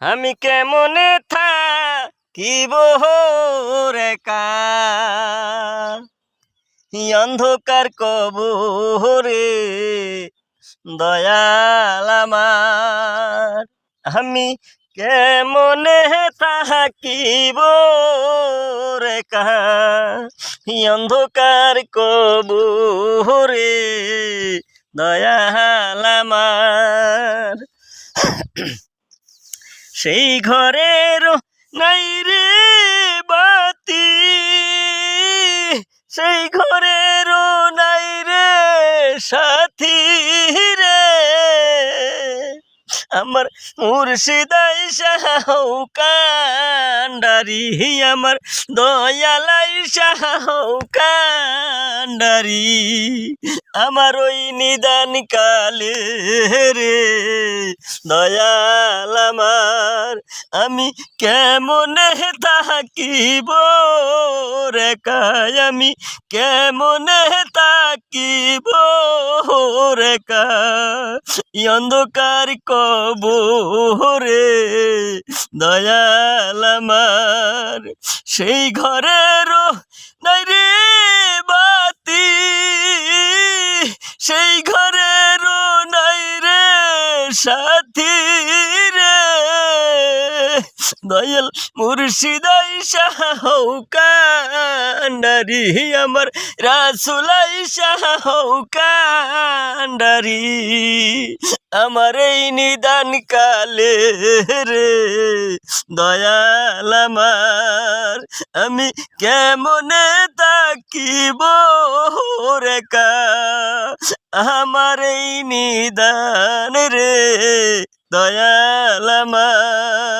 আমি কেমনে থাকিব একা অন্ধকার কবরে দয়াল আমার। আমি কেমনে থাকিব একা অন্ধকার কবরে দয়াল আমার। সেই ঘরের নাই রে বাতি, সেই ঘরের নাই রে সাথী রে, আমার মুর্শিদাই শাহু কান্ডারি, আমার দয়ালাই শাহু কান্ডারি। আমার ওই নিদান কালে রে দয়াল আমার, আমি কেমনে থাকিব একা, আমি কেমনে থাকিব একা অন্ধকার কবরে দয়াল আমার। সেই ঘরের নাই রে বাতি, সেই ঘরের নাই রে সাথী রে, দয়াল মুর্শিদাই শাহু কান্ডারি, আমার রাসূলাই শাহু কান্ডারি। আমার এই নিদান কালে রে দয়াল আমার, আমি কেমনে থাকিব একা আমার এই নিদান রে দয়াল আমার।